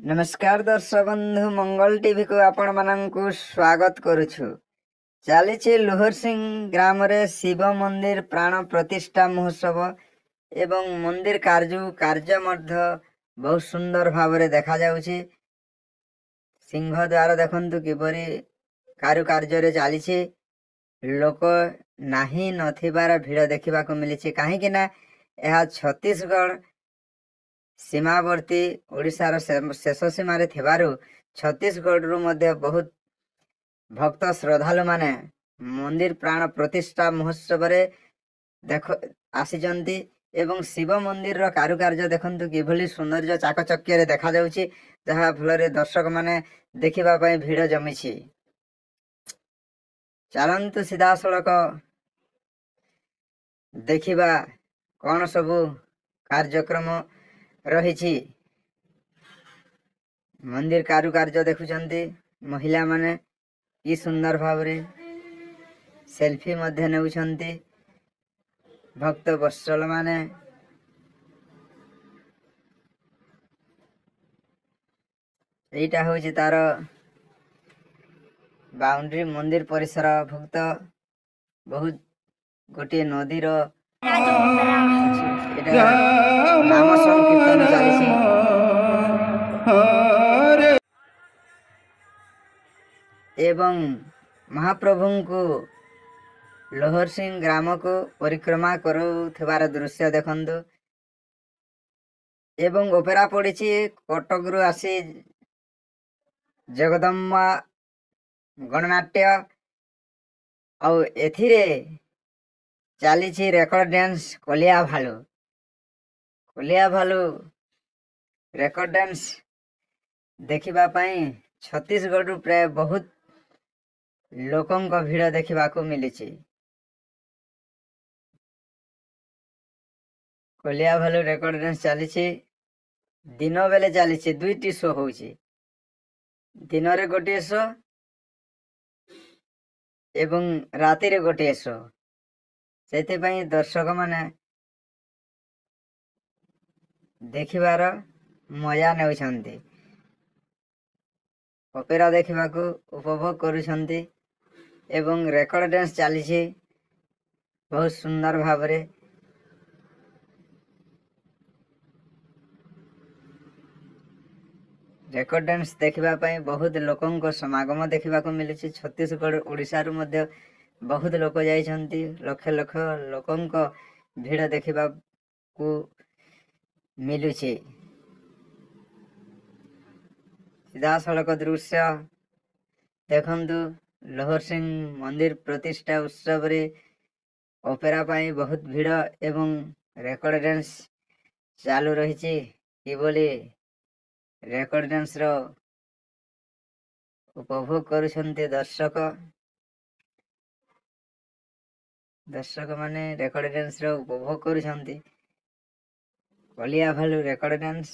नमस्कार दर्शक बंधु मंगल टीवी को आपण मानकु स्वागत करुछु। चली लोहरसिंह ग्राम रे शिव मंदिर प्राण प्रतिष्ठा महोत्सव एवं मंदिर कार्य मध्य बहुत सुंदर भाव रे देखा जाउछि। सिंह द्वार देखंतु किपरि कार्य रे चली लोक नाही नथिबार भीड़ देखा मिली कहीं ना यह छत्तीसगढ़ सीमावर्ती ओडिशार शेष सीमार छत्तीसगढ़ रु बहुत भक्त श्रद्धालु माने मंदिर प्राण प्रतिष्ठा महोत्सव रे देख आसीचंती एवं शिव मंदिर रो कारुकार्य देखंतु किभली सौंदर्य चाकचक्य रे देखा जाउछि, जहा फल दर्शक माने देखिबा पई भीड़ जमिछि। चलंतु सीधा सड़क देखिबा कौन सबु कार्यक्रम रही। मंदिर कारुकार्य देखुचंती महिला माने की सुंदर भाव रे सेल्फी मध्य नेउछंती। भक्त वत्सल माने एटा होछि तार बाउंड्री मंदिर परिसर भक्त बहुत गोटे नदी रो नाम संकीर्तन चली एवं महाप्रभु को लोहरसिंह ग्राम को परिक्रमा करुथिबार दृश्य देखंतु एवं ओपेरा पड़ी कटक रु आसी जगदम्बा गणनाट्य आउ एथिरे चली रेकर्ड डांस कलिया भालू रेकर्ड डांस देखिबा पई छत्तीसगढ़ रु प्राय बहुत लोकंक भीड़ देखा मिली। कलिया भालू रेकर्ड डांस चली दिन बेले चली दुईटी शो होची, दिन रे गोटे शो एवं राति रे गोटे शो। सेति पई दर्शक माने देखिबार मजा नेउछंती, ओपेरा देखा उपभोग करुछंती एवं रेकर्ड डांस चली बहुत सुंदर भाव रे। रेकर्ड डांस देखिबा पई बहुत लोकंक समागम देखा मिली। छत्तीसगढ़ ओडिशा रु मध्य बहुत लोक जाइछंती, लक्ष लक्ष लोकंक भीड़ देखिबा को मिलुछि। सीधा सड़क दृश्य देखंतु लोहरसिंह मंदिर प्रतिष्ठा उत्सव रे ओपेरा पाई बहुत भीड़ एवं रेकर्ड डांस चालू रही। किबोली रेकर्ड डांस रो उपभोग करुछंती दर्शक माने रेकर्ड डांस रो उपभोग करुछंती। कलिया भालू record dance,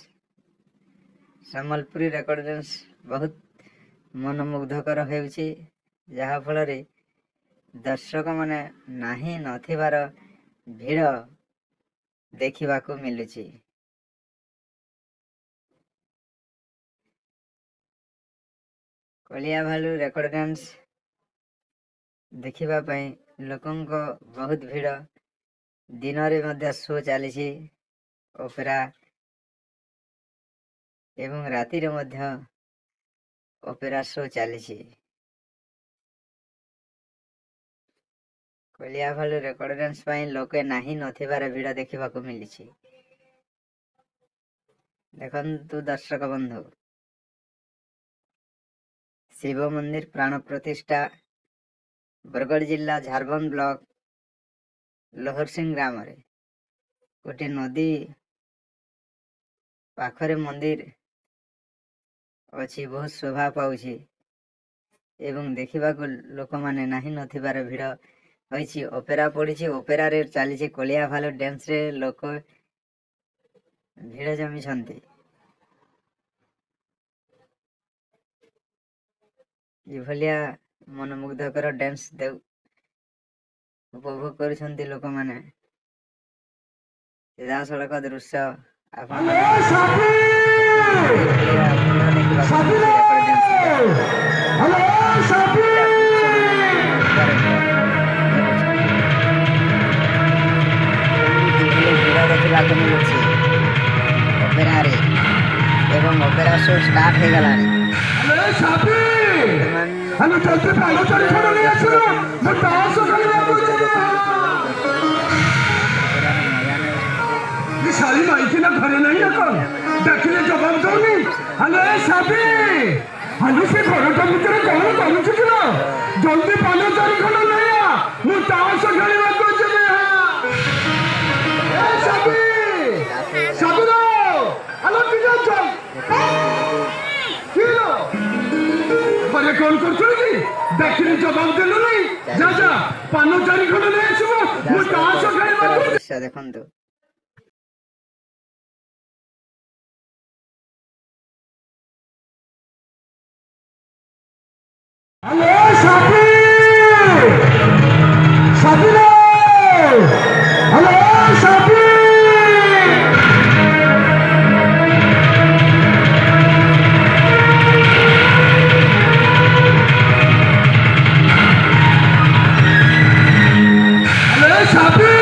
Sambalpuri record dance बहुत मनमुग्धकर हेउछि, जहा फल रे दर्शक माने नाही नथिबार भीड़ देखिबा को मिलुछि। कलिया भालू रेकर्ड डांस देखिबा पई लोकंक बहुत भीड़, दिन रे मध्य शो चली ओपेरा एवं राति रे मध्य ओपेरा शो चली। कलिया भालू रेकर्ड डांस पई लोके नाही नथिबार भीड़ देखिबा को मिली। देखंतु दर्शक बंधु शिव मंदिर प्राण प्रतिष्ठा बरगढ़ जिला झारखंड ब्लॉक लोहरसिंह ग्राम रे गोटे नदी पाखरे मंदिर अच्छी बहुत शोभा पाउछि एवं देखा लोक माने नाही नथिबार भीड़ होइछि। ओपेरा पड़ी ओपेरा रे चली कलिया भालू डांस रे लोक भीड़ जमिछंती। इभलिया मनमुग्धकर डांस उपभोग करुछंती लोक माने। सीधा सड़क दृश्य ଏବଂ ଅପେରା ଶୋ ଷ୍ଟାର୍ଟ ହେଇଗଲାଣି। शाली माइकी ना घरे नहीं है कौन देखिले जवाब दौनी हेलो साबी हेलो से घरटा भितर कौन करूछ किलो जल्दी पानी चारि खंड नहीं आ मु तास खेलिबा को जेबे ए साबी साबी रो हेलो किलो चल किलो घरे कौन करछ की देखिले जवाब देलो नहीं जा जा पानी चारि खंड नहीं आछबो मु तास खेलिबा को देखंतु हेलो साबी साबी रे hello Sabi hello Sabi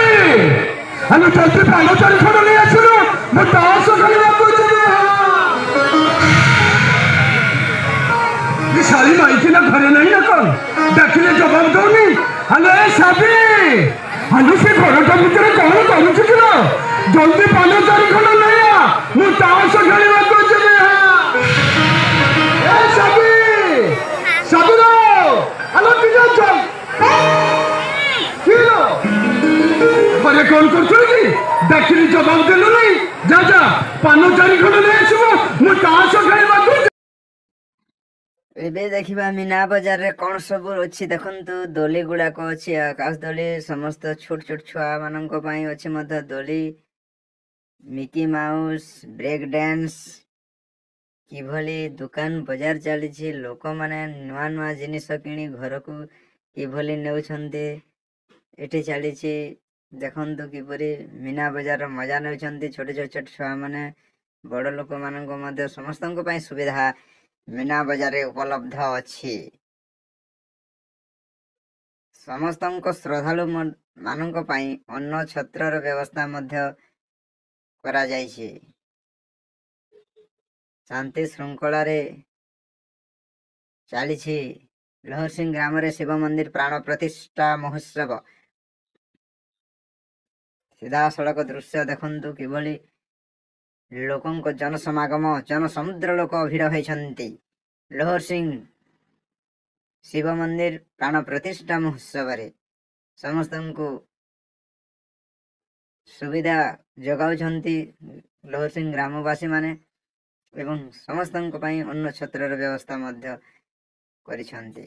hello जल्दी पालो चारि खंड नहीं आछलो मु तास खेलिबा को जेबे शाली माइकी ना घरे नहीं है कौन देखिले जवाब दौनी हेलो साबी हेलो से घरटा भितर कौन करूछ किलो जल्दी पानी चारि खंड नहीं आ मु तास खेलिबा को जेबे ए साबी साबी रो हेलो किलो चल किलो घरे कौन करछ की देखिले जवाब देलो नहीं जा जा पानी चारि खंड नहीं आछबो मु तास खेलिबा को ଏବେ ଦେଖିବା ମୀନା ବଜାରରେ କଣ ସବୁ ଅଛି ଦେଖନ୍ତୁ। ଦୋଳି ଗୁଡାକ ଅଛି, ଆକାଶ ଦୋଳି, ସମସ୍ତ ଛୋଟ ଛୋଟ ଛୁଆ ମାନଙ୍କ ପାଇଁ ଅଛି ମଧ୍ୟ ଦୋଳି, ମିକି ମାଉସ୍, ବ୍ରେକ୍ ଡ୍ୟାନ୍ସ, କିଭଳି ଦୋକାନ ବଜାର ଚାଲିଛି, ଲୋକମାନେ ନୂଆ ନୂଆ ଜିନିଷ କିଣି ଘରକୁ କିଭଳି ନେଉଛନ୍ତି ଏଠି ଚାଲିଛି। ଦେଖନ୍ତୁ କିପରି ମୀନା ବଜାରର ମଜା ନେଉଛନ୍ତି ଛୋଟ ଛୋଟ ଛୋଟ ଛୁଆମାନେ, ବଡ଼ ଲୋକମାନଙ୍କ ମଧ୍ୟ ସମସ୍ତଙ୍କ ପାଇଁ ସୁବିଧା ମୀନା ବଜାରରେ ଉପଲବ୍ଧ ଅଛି। ସମସ୍ତଙ୍କ ଶ୍ରଦ୍ଧାଳୁ ମାନଙ୍କ ପାଇଁ ଅନ୍ନ ଛତ୍ରର ବ୍ୟବସ୍ଥା ମଧ୍ୟ କରାଯାଇଛି। ଶାନ୍ତି ଶୃଙ୍ଖଳାରେ ଚାଲିଛି ଲୋହରସିଂ ଗ୍ରାମରେ ଶିବ ମନ୍ଦିର ପ୍ରାଣ ପ୍ରତିଷ୍ଠା ମହୋତ୍ସବ। ସିଧାସଳଖ ଦୃଶ୍ୟ ଦେଖନ୍ତୁ କିଭଳି ଲୋକଙ୍କ ଜନସମାଗମ, ଜନସମୁଦ୍ର ଲୋକ ଭିଡ଼ ହୋଇଛନ୍ତି ଲୋହରସିଂ ଶିବ ମନ୍ଦିର ପ୍ରାଣ ପ୍ରତିଷ୍ଠା ମହୋତ୍ସବରେ। ସମସ୍ତଙ୍କୁ ସୁବିଧା ଯୋଗାଉଛନ୍ତି ଲୋହରସିଂ ଗ୍ରାମବାସୀ ମାନେ ଏବଂ ସମସ୍ତଙ୍କ ପାଇଁ ଅନ୍ନ ଛତ୍ରର ବ୍ୟବସ୍ଥା ମଧ୍ୟ କରିଛନ୍ତି।